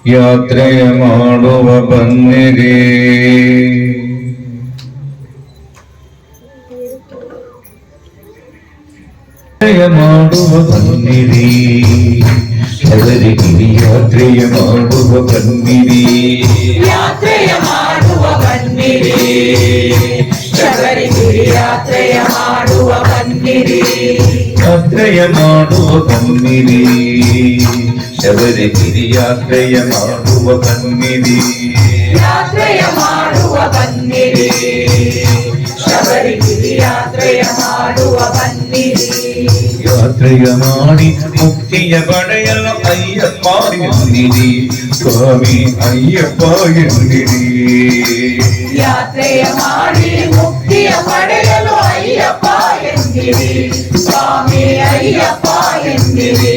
ಯಾತ್ರೆಯ ಮಾಡುವ ಬನ್ನಿರಿ. ಮಾಡುವ ಬನ್ನಿರಿ, ಶಬರಿಗಿರಿ ಯಾತ್ರೆಯ ಮಾಡುವ ಬನ್ನಿರಿ. ಯಾತ್ರೆಯ ಮಾಡುವ ಬನ್ನಿರಿ, ಶಬರಿಗಿರಿ ಯಾತ್ರೆಯ ಮಾಡುವ ಬನ್ನಿರಿ. ಯಾತ್ರೆಯ ಮಾಡುವ ಬನ್ನಿರಿ, ಶಬರಿಗಿರಿ ಯಾತ್ರೆಯ ಮಾಡುವ ಬನ್ನಿರಿ. ಯಾತ್ರೆಯ ಮಾಡುವ ಬನ್ನಿರಿ, ಶಬರಿಗಿರಿ ಯಾತ್ರೆಯ ಮಾಡುವ ಬನ್ನಿರಿ. ಯಾತ್ರೆಯ ಮಾಡಿ ಮುಕ್ತಿಯ ಪಡೆಯಲು ಅಯ್ಯಪ್ಪ ಎಂದಿರಿ, ಸ್ವಾಮಿ ಅಯ್ಯಪ್ಪ ಎಂದಿರಿ. ಯಾತ್ರೆಯ ಮಾಡಿ ಮುಕ್ತಿಯ ಪಡೆಯಲು ಅಯ್ಯಪ್ಪ ಎಂದಿರಿ, ಸ್ವಾಮಿ ಅಯ್ಯಪ್ಪ ಎಂದಿರಿ.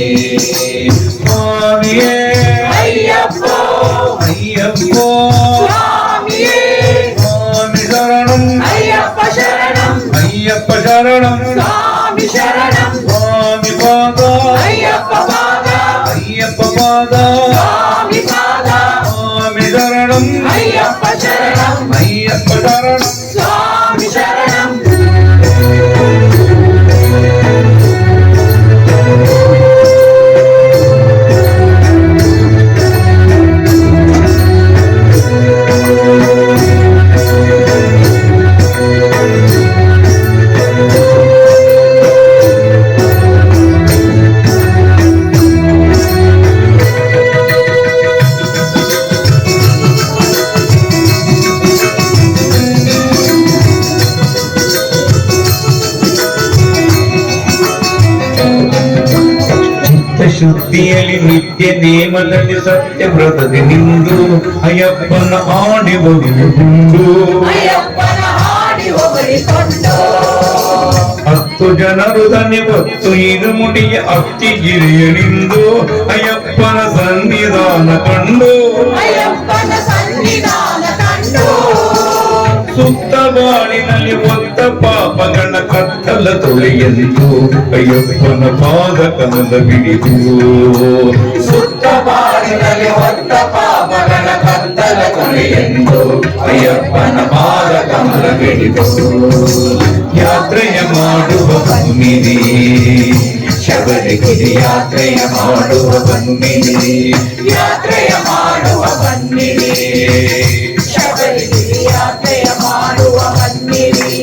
ಸ್ವಾಮಿಯೇ ಅಯ್ಯಪ್ಪ ಅಯ್ಯಪ್ಪ, ಸ್ವಾಮಿಯೇ ಸ್ವಾಮಿ ಶರಣಂ ಅಯ್ಯಪ್ಪ ಶರಣಂ, ಅಯ್ಯಪ್ಪ ಶರಣಂ, ಸ್ವಾಮಿ ಶರಣಂ, ಸ್ವಾಮಿ ಪಾದ ಅಯ್ಯಪ್ಪ ಪಾದ, ಅಯ್ಯಪ್ಪ ಪಾದ, ಸ್ವಾಮಿ ಪಾದ, ಸ್ವಾಮಿ ಶರಣಂ ಅಯ್ಯಪ್ಪ ಶರಣಂ, ಅಯ್ಯಪ್ಪ ಶರಣಂ. ಸ್ವಾಮಿ ಶರಣಂ. ಶುದ್ಧಿಯಲ್ಲಿ ನಿತ್ಯ ನೇಮದಲ್ಲಿ ಸತ್ಯ ವ್ರತದಿ ನಿಂದು ಅಯ್ಯಪ್ಪನ ಆಡಿ ಬಗೆದುಕೊಂಡು ಅಯ್ಯಪ್ಪನ ಹಾಡಿ ಹೊಗಳಿಕೊಂಡು 10 ಜನರು ದನಿ ಹೊತ್ತು ಇರುಮುಡಿಯ ಅಕ್ಕಿಗಿರಿಯಲಿಂದು ಅಯ್ಯಪ್ಪನ ಸನ್ನಿಧಾನ ಕಂಡು ಅಯ್ಯಪ್ಪನ ಸನ್ನಿಧಾನ ಕಂಡು ಸುತ್ತ ಬಾಳಿನಲ್ಲಿ ಒತ್ತ ಪಾಪಗಳ ಕತ್ತಲ ತೊಳೆಯಂದು ಅಯ್ಯಪ್ಪನ ಪಾದ ಕಮಲ ಬಿಡಿದು. ಸುತ್ತ ಬಾಳಿನಲ್ಲಿ ಒತ್ತ ಪಾಪಗಳ ಕತ್ತಲ ತೊಳೆಯೆಂದು ಅಯ್ಯಪ್ಪನ ಪಾದ ಕಮಲ ಬಿಡಿದು. ಯಾತ್ರೆಯ ಮಾಡುವ ಬನ್ನಿರಿ, ಶಬರಿಗಿರಿ ಯಾತ್ರೆಯ ಮಾಡುವ ಬನ್ನಿರಿ. ಯಾತ್ರೆಯ ಮಾಡುವ ಬನ್ನಿರಿ, ಶಬರಿಗಿರಿ ಯಾತ್ರೆಯ ಮಾಡುವ ಬನ್ನಿರಿ.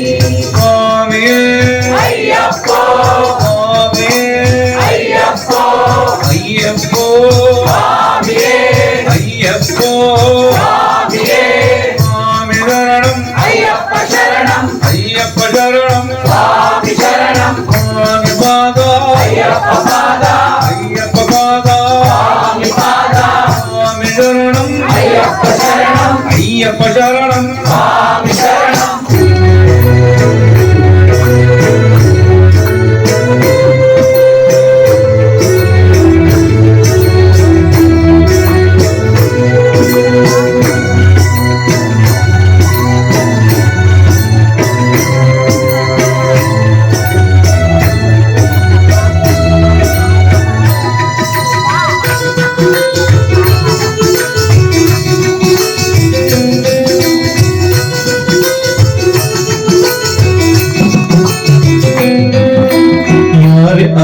ಸ್ವಾಮಿಯೇ ಅಯ್ಯಪ್ಪ ಸ್ವಾಮಿಯೇ ಅಯ್ಯಪ್ಪ ಅಯ್ಯಪ್ಪ ಸ್ವಾಮಿಯೇ ಅಯ್ಯಪ್ಪ ಸ್ವಾಮಿಯೇ ಸ್ವಾಮಿ ಶರಣಂ ಅಯ್ಯಪ್ಪ ಶರಣಂ, ಅಯ್ಯಪ್ಪ ಶರಣಂ, ಸ್ವಾಮಿ ಶರಣಂ, ಸ್ವಾಮಿ ಪಾದ ಅಯ್ಯಪ್ಪ ಪಾದ, ಅಯ್ಯಪ್ಪ ಪಾದ, ಸ್ವಾಮಿ ಪಾದ, ಸ್ವಾಮಿ ಶರಣಂ ಅಯ್ಯಪ್ಪ ಶರಣಂ, ಅಯ್ಯಪ್ಪ ಶರಣಂ. ಸ್ವಾಮಿ ಶರಣಂ.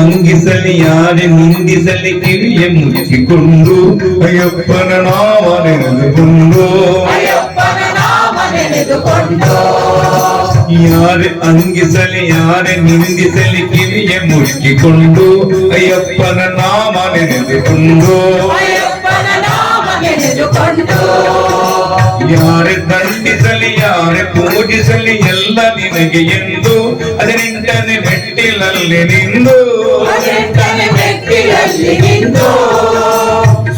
ಅಂಗಿಸಲಿ ಯಾರೇ ನಿಂದಿಸಲಿ ಕಿವಿಯ ಮುಚ್ಚಿಕೊಂಡು ಅಯ್ಯಪ್ಪನ ನಾಮ ನೆನೆದುಕೊಂಡು. ಅಯ್ಯಪ್ಪನ ನಾಮ ನೆನೆದುಕೊಂಡು ಯಾರೇ ಅಂಗಿಸಲಿ ಯಾರೇ ನಿಂದಿಸಲಿ ಕಿವಿಯ ಮುಚ್ಚಿಕೊಂಡು ಅಯ್ಯಪ್ಪನ ನಾಮ ನೆನೆದುಕೊಂಡು. ಅಯ್ಯಪ್ಪನ ನಾಮ ನೆನೆದುಕೊಂಡು ಯಾರೇ ದಂಡಿಸಲಿ ಯಾರೇ ಪೂಜಿಸಲಿ ಎಲ್ಲ ನಿನಗೆ ಎಂದು ಅದರಿಂದನೇ ಮೆಟ್ಟಿಲಲ್ಲಿ ನಿಂದು ಅದೆಂತನೆ ಮೆಟ್ಟಿಲಲ್ಲಿ ನಿಂತು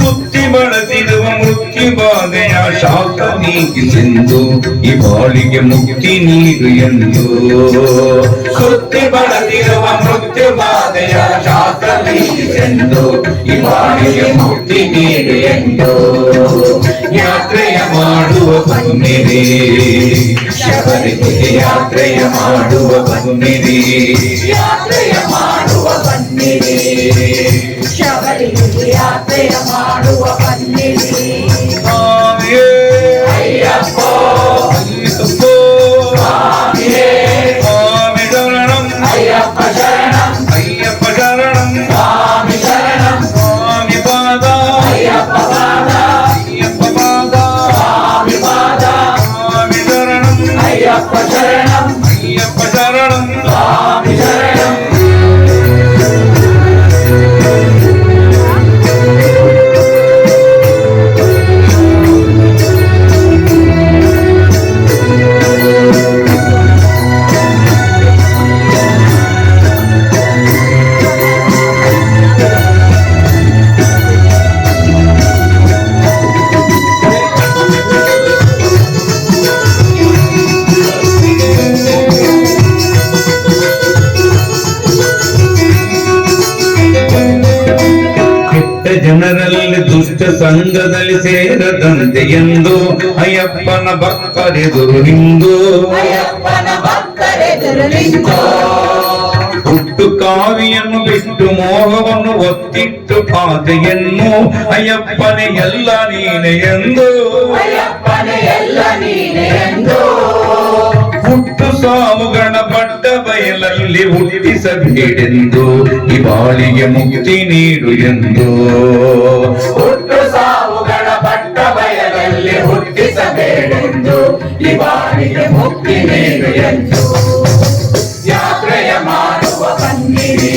ಸುತ್ತಿ ಬಳಸಿರುವ ಮುಕ್ತಿ ಬಾಧೆಯ ಶಾಖ ನೀಗಿಸೆಂದು ಈ ಬಾಳಿಗೆ ಮುಕ್ತಿ ನೀಡು ಎಂದು. ಸುತ್ತಿ ಬಳಸಿರುವ ಮೃತ್ಯು ಬಾಧೆಯ ಶಾಖ ನೀಗಿಸೆಂದು ಈ ಬಾಳಿಗೆ ಮುಕ್ತಿ ನೀಡು ಎಂದು. ಯಾತ್ರೆಯ ಮಾಡುವ ಬನ್ನಿರಿ, ಶಬರಿಗಿರಿ ಯಾತ್ರೆಯ ಮಾಡುವ ಬನ್ನಿರಿ. ಯಾತ್ರೆಯ ಮಾಡುವ ಬನ್ನಿರಿ, ಶಬರಿಗಿರಿ ಯಾತ್ರೆಯ ಮಾಡುವ ಬನ್ನಿರಿ. ಸಂಘದಲ್ಲಿ ಸೇರದಂತೆ ಎಂದು ಅಯ್ಯಪ್ಪನ ಭಕ್ತರೆದುರು ನಿಂದು ಅಯ್ಯಪ್ಪನ ಭಕ್ತರೆದುರು ನಿಂತು ಹುಟ್ಟು ಕಾವಿಯನ್ನು ಬಿಟ್ಟು ಮೋಹವನ್ನು ಒತ್ತಿಟ್ಟು ಪಾತೆಯನ್ನು ಅಯ್ಯಪ್ಪನೇ ಎಲ್ಲ ನೀನೆ ಎಂದು ಅಯ್ಯಪ್ಪನೇ ಎಲ್ಲ ನೀನೆ ಎಂದು ಹುಟ್ಟು ಸಾವುಗಳ ಬಡ್ಡ ಬಯಲಲ್ಲಿ ಹುಟ್ಟಿಸಬೇಡೆಂದು ಈ ಬಾಳಿಗೆ ಮುಕ್ತಿ ನೀಡು ಎಂದು ಹುಟ್ಟು ಸಾವುಗಳ ಬಡ್ಡ ಬಯಲಲ್ಲಿ ಹುಟ್ಟಿಸಬೇಡೆಂದು ಈ ಬಾಳಿಗೆ ಮುಕ್ತಿ ನೀಡು ಎಂದು ಯಾತ್ರೆಯ ಮಾಡುವ ಬನ್ನಿರಿ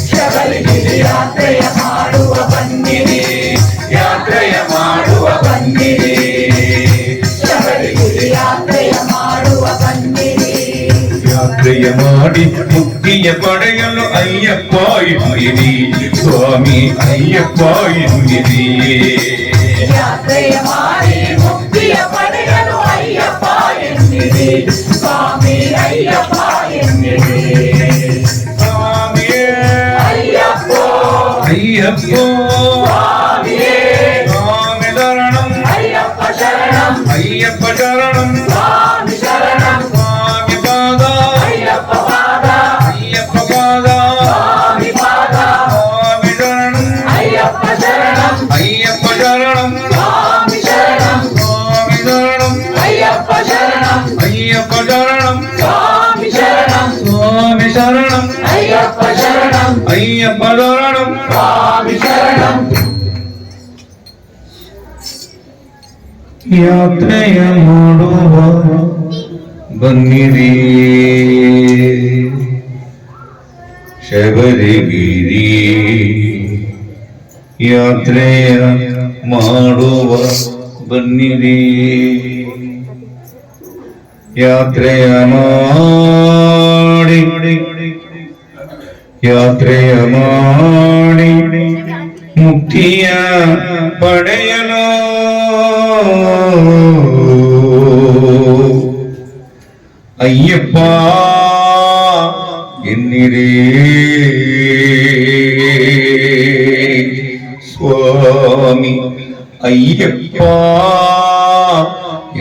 ಶಬರಿಗಿರಿ ಯಾತ್ರೆಯ ಮಾಡುವ ಬನ್ನಿರಿ ಯಾತ್ರೆಯ ಮಾಡುವ ಬನ್ನಿರಿ ಶಬರಿಗಿರಿ ಯಾತ್ರೆಯ ಮಾಡುವ ಬನ್ನಿರಿ ಯಾತ್ರೆಯ ಮಾಡಿ ಮುಕ್ತಿಯ ಪಡೆಯಲು ಅಯ್ಯಪ್ಪ ಇರುವಿರಿ ಸ್ವಾಮಿ ಅಯ್ಯಪ್ಪ ಇರುವಿರಿ ಯಾತ್ರೆಯ ಮಾಡಿ ಮುಕ್ತಿಯ ಪಡೆಯಲು ಅಯ್ಯಪ್ಪ ಎನ್ನಿರಿ ಸ್ವಾಮಿ ಅಯ್ಯಪ್ಪ ಎನ್ನಿರಿ ಸ್ವಾಮಿಯೇ ಅಯ್ಯಪ್ಪ ಅಯ್ಯಪ್ಪ ಸ್ವಾಮಿಯೇ ಸ್ವಾಮಿ ಶರಣಂ ಅಯ್ಯಪ್ಪ ಶರಣಂ ಅಯ್ಯಪ್ಪ ಶರಣಂ ಸ್ವಾಮಿ ಶರಣಂ ಸ್ವಾಮಿ ಪಾದ ಅಯ್ಯಪ್ಪ ಪಾದ ಅಯ್ಯಪ್ಪ ಪಾದ ಸ್ವಾಮಿ ಪಾದ ಸ್ವಾಮಿ ಶರಣಂ ಅಯ್ಯಪ್ಪ ಶರಣಂ ಅಯ್ಯಪ್ಪ ಶರಣಂ ಸ್ವಾಮಿ ಶರಣಂ ಸ್ವಾಮಿ ಶರಣಂ ಅಯ್ಯಪ್ಪ ಶರಣಂ ಅಯ್ಯಪ್ಪ ಶರಣಂ ಸ್ವಾಮಿ ಶರಣಂ ಸ್ವಾಮಿ ಶರಣಂ ಅಯ್ಯಪ್ಪ ಶರಣಂ ಅಯ್ಯಪ್ಪ ಶರಣಂ ಸ್ವಾಮಿ ಶರಣಂ ಯಾತ್ರೆಯ ಮಾಡುವ ಬನ್ನಿರಿ ಶಬರಿಗಿರಿ ಯಾತ್ರೆಯ ಮಾಡುವ ಬನ್ನಿರಿ ಯಾತ್ರೆಯ ಮಾಡಿ ಯಾತ್ರೆಯ ಮಾಡಿ ಮುಕ್ತಿಯ ಪಡೆಯಲು ಅಯ್ಯಪ್ಪ ಎನ್ನಿರಿ ಸ್ವಾಮಿ ಅಯ್ಯಪ್ಪ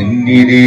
ಎನ್ನಿರಿ